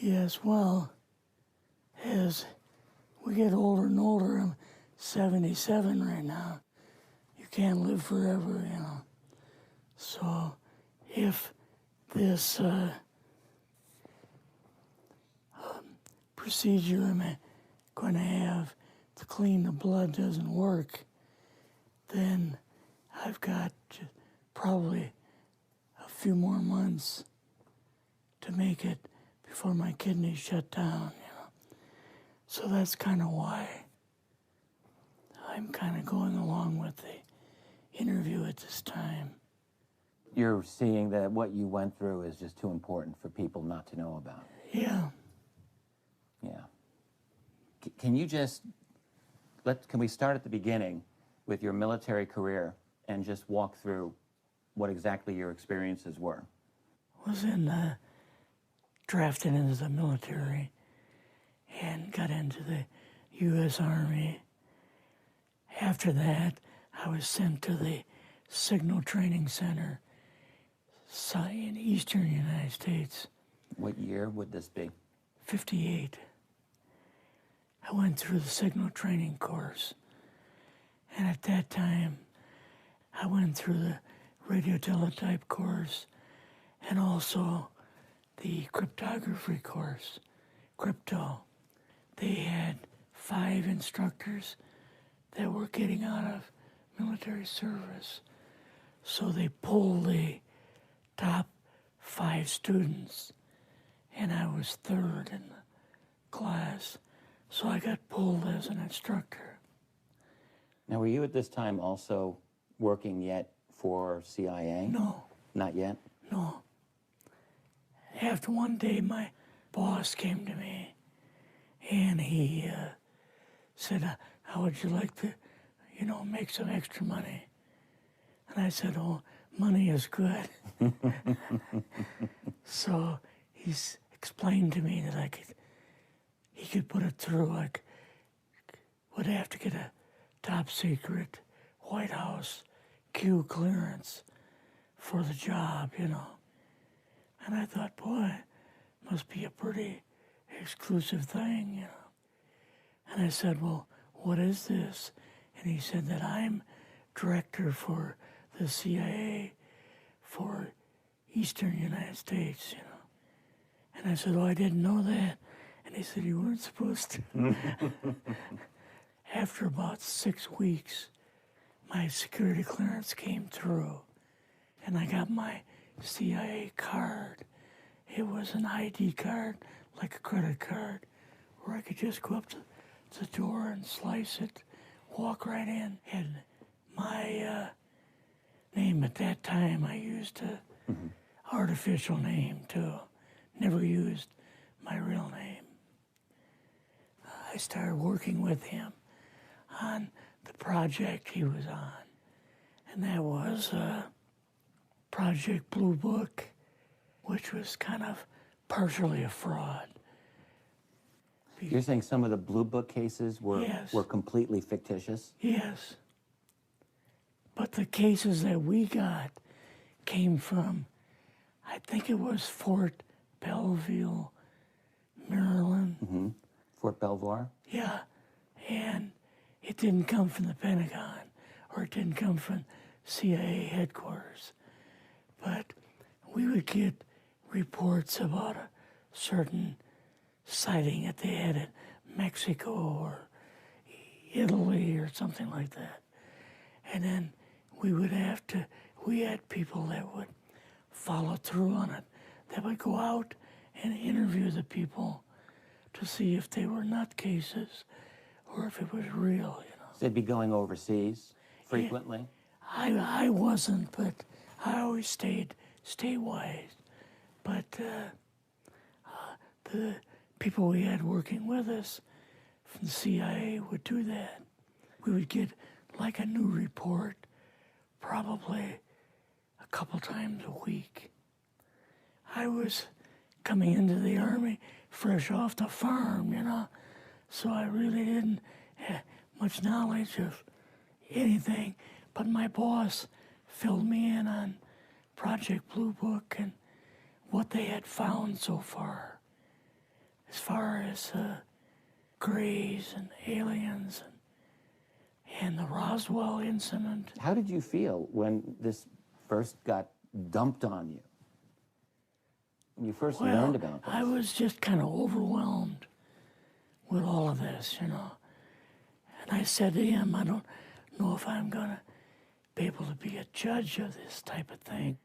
Yes, well, as we get older and older, I'm 77 right now. You can't live forever, you know. So if this procedure I'm going to have to clean the blood doesn't work, then I've got probably a few more months to make it before my kidneys shut down, you know. So that's kind of why I'm kind of going along with the interview at this time. You're seeing that what you went through is just too important for people not to know about. Yeah. Yeah. Can you just, can we start at the beginning with your military career and just walk through what exactly your experiences were? I was drafted into the military and got into the U.S. Army. After that, I was sent to the Signal Training Center in eastern United States. What year would this be? 58. I went through the Signal Training course. And at that time, I went through the radio teletype course and also the cryptography course, crypto. They had 5 instructors that were getting out of military service. So they pulled the top 5 students, and I was 3rd in the class. So I got pulled as an instructor. Now, were you at this time also working yet for CIA? No. Not yet? No. After one day, my boss came to me, and he said, how would you like to, make some extra money? And I said, oh, money is good. So he's explained to me that he could put it through. I would have to get a top secret White House Q clearance for the job, And I thought, boy, must be a pretty exclusive thing, And I said, well, what is this? And he said that I'm director for the CIA for Eastern United States, And I said, oh, I didn't know that. And he said, you weren't supposed to. After about 6 weeks, my security clearance came through, and I got my CIA card. It was an ID card, like a credit card, where I could just go up to the door and slice it, walk right in. And my name at that time, I used a artificial name too. Never used my real name. I started working with him on the project he was on, and that was Project Blue Book, which was kind of partially a fraud. You're saying some of the Blue Book cases were completely fictitious? Yes. But the cases that we got came from, I think it was Fort Belvoir, Maryland. Fort Belvoir? Yeah. And it didn't come from the Pentagon, or it didn't come from CIA headquarters. But we would get reports about a certain sighting that they had in Mexico or Italy or something like that. And then we had people that would follow through on it, that would go out and interview the people to see if they were nutcases or if it was real, So they'd be going overseas frequently? Yeah, I wasn't, but I always stayed statewide. But the people we had working with us from the CIA would do that. We would get like a new report probably a couple times a week. I was coming into the Army fresh off the farm, so I really didn't have much knowledge of anything, but my boss filled me in on Project Blue Book and what they had found so far. as far as Greys and aliens and the Roswell incident. How did you feel when this first got dumped on you? When you first learned about this? I was just kind of overwhelmed with all of this, you know. And I said to him, I don't know if I'm going to be able to be a judge of this type of thing.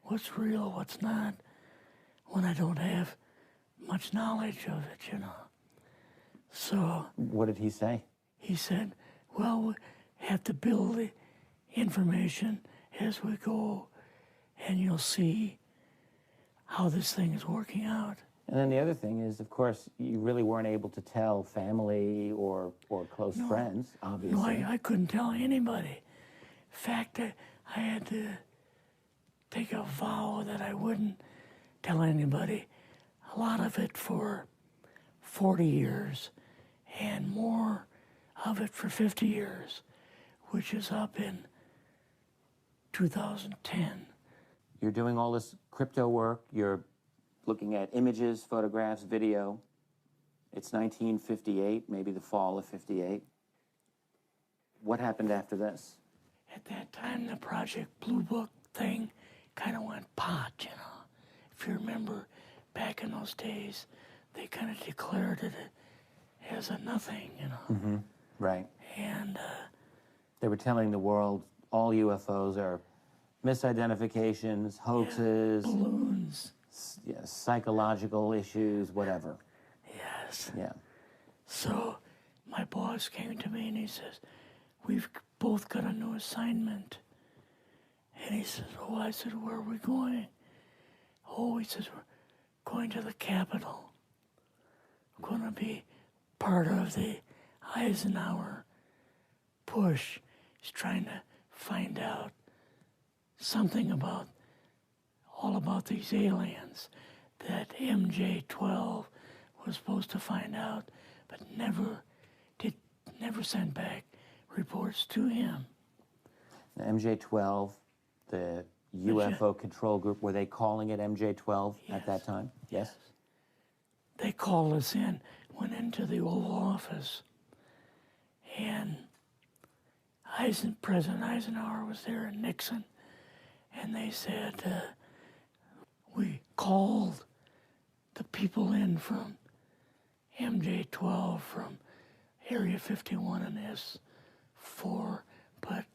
What's real, what's not, when I don't have much knowledge of it, you know. So... What did he say? He said, well, we have to build the information as we go, and you'll see how this thing is working out. And then the other thing is, of course, you really weren't able to tell family or close friends, obviously. No, I couldn't tell anybody. In fact, I had to take a vow that I wouldn't tell anybody. A lot of it for 40 years, and more of it for 50 years, which is up in 2010. You're doing all this crypto work. You're looking at images, photographs, video. It's 1958, maybe the fall of 58. What happened after this? At that time, the Project Blue Book thing kind of went pot, you know. If you remember, back in those days, they kind of declared it as a nothing, you know. Mm-hmm. Right. And they were telling the world all UFOs are misidentifications, hoaxes, balloons, psychological issues, whatever. Yes. Yeah. So my boss came to me and he says, we've both got a new assignment. And he says, oh, I said, where are we going? Oh, he says, we're going to the Capitol. We're going to be part of the Eisenhower push. He's trying to find out something about, all about these aliens that MJ-12 was supposed to find out, but never sent back reports to him. The MJ-12, the UFO control group, were they calling it MJ-12 at that time? Yes. They called us in, went into the Oval Office, and President Eisenhower was there and Nixon, and they said, we called the people in from MJ-12 from Area 51 and S4, but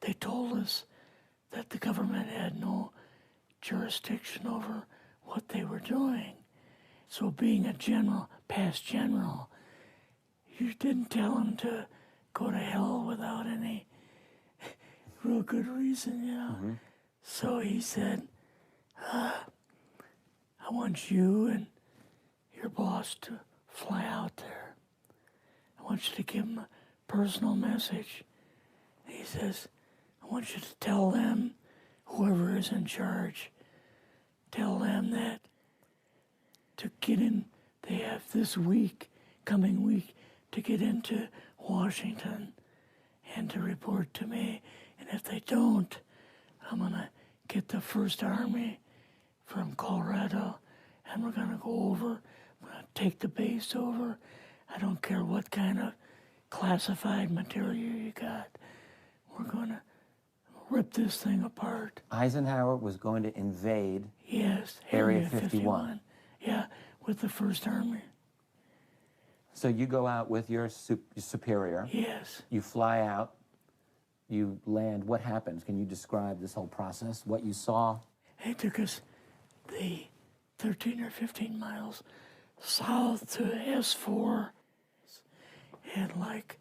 they told us that the government had no jurisdiction over what they were doing. So being a general, past general, you didn't tell them to go to hell without any real good reason, you know. Mm-hmm. So he said, I want you and your boss to fly out there. I want you to give them a personal message. He says, I want you to tell them, whoever is in charge, tell them that to get in, they have this week, coming week, to get into Washington and to report to me. And if they don't, I'm going to get the First Army from Colorado, and we're going to go over, we're going to take the base over. I don't care what kind of classified material you got. We're going to rip this thing apart. Eisenhower was going to invade Area 51. Yeah, with the First Army. So you go out with your superior. Yes. You fly out. You land. What happens? Can you describe this whole process, what you saw? It took us the 13 or 15 miles south to S4 and like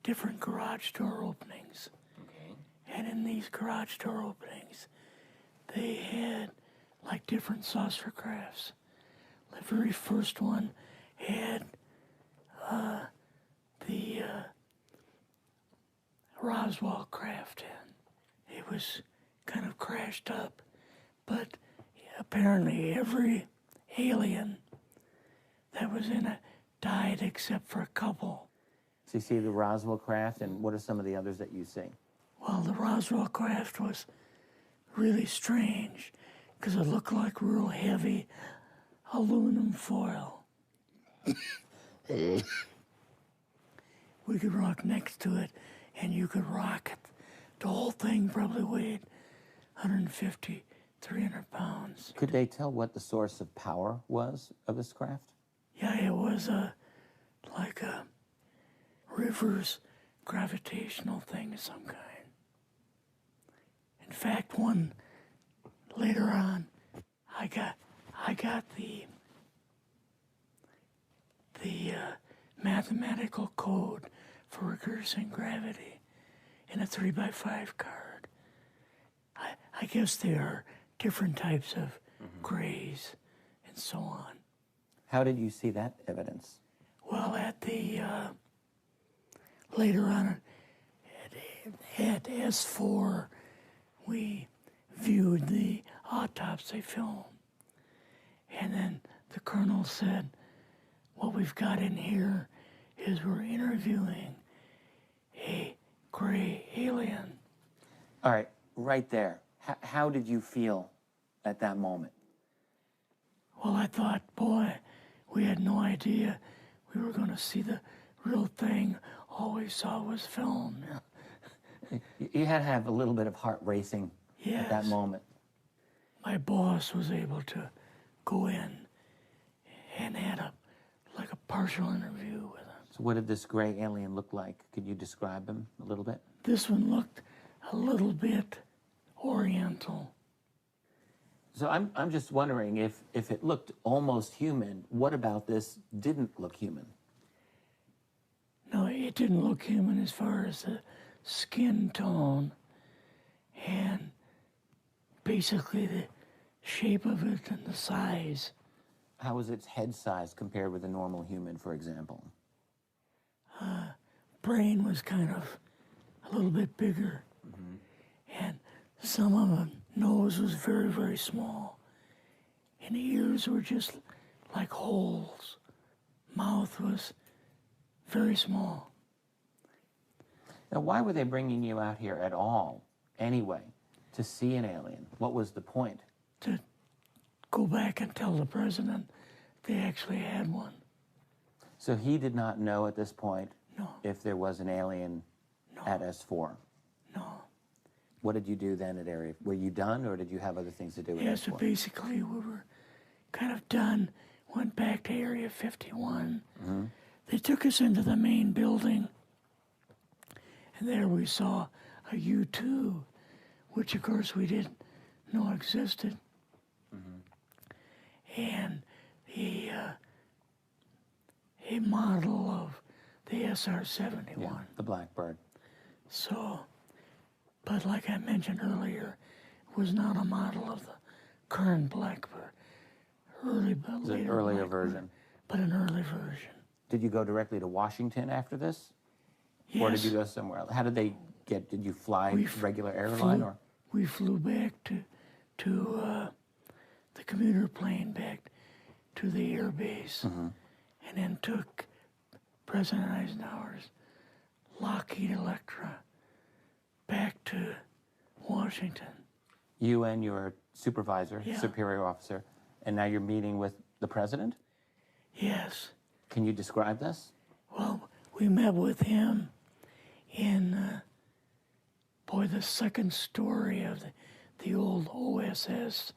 different garage door openings. Okay. And in these garage door openings, they had like different saucer crafts. The very first one had the Roswell craft in. It was kind of crashed up, but apparently every alien that was in it died except for a couple. So you see the Roswell craft, and what are some of the others that you see? Well, the Roswell craft was really strange because it looked like real heavy aluminum foil. We could rock next to it, and you could rock it. The whole thing probably weighed 150, 300 pounds. Could they tell what the source of power was of this craft? Yeah, it was like a reverse gravitational thing of some kind. In fact, one later on, I got the mathematical code for reversing gravity in a 3x5 card. I guess there are different types of grays and so on. How did you see that evidence? Well, at the later on at S4, we viewed the autopsy film, and then the colonel said, "What we've got in here is we're interviewing a gray alien." All right, right there. How did you feel at that moment? Well, I thought, boy, we had no idea we were going to see the real thing. All we saw was film. You had to have a little bit of heart racing at that Yes. moment. My boss was able to go in and had a partial interview with him. So what did this gray alien look like? Could you describe him a little bit? This one looked a little bit oriental. So I'm just wondering if it looked almost human, what about this didn't look human? No, it didn't look human as far as the skin tone and basically the shape of it and the size. How was its head size compared with a normal human, for example? Brain was kind of a little bit bigger. And some of the nose was very, very small. And the ears were just like holes. Mouth was very small. Now, why were they bringing you out here at all, anyway, to see an alien? What was the point? To go back and tell the president they actually had one. So he did not know at this point No, if there was an alien at S4. no. What did you do then at Area? Were you done, or did you have other things to do with Yeah, so S4? basically we were kind of done, went back to Area 51. They took us into the main building, and there we saw a U-2, which of course we didn't know existed. And a model of the SR-71. Yeah, the Blackbird. So, but like I mentioned earlier, it was not a model of the current Blackbird. It's an earlier version. But an early version. Did you go directly to Washington after this? Yes. Or did you go somewhere else? How did they get, did you fly regular airline or? We flew back to the commuter plane back to the air base, and then took President Eisenhower's Lockheed Electra back to Washington. You and your supervisor, Yeah. superior officer, and now you're meeting with the president? Yes. Can you describe this? Well, we met with him in, the second story of the old OSS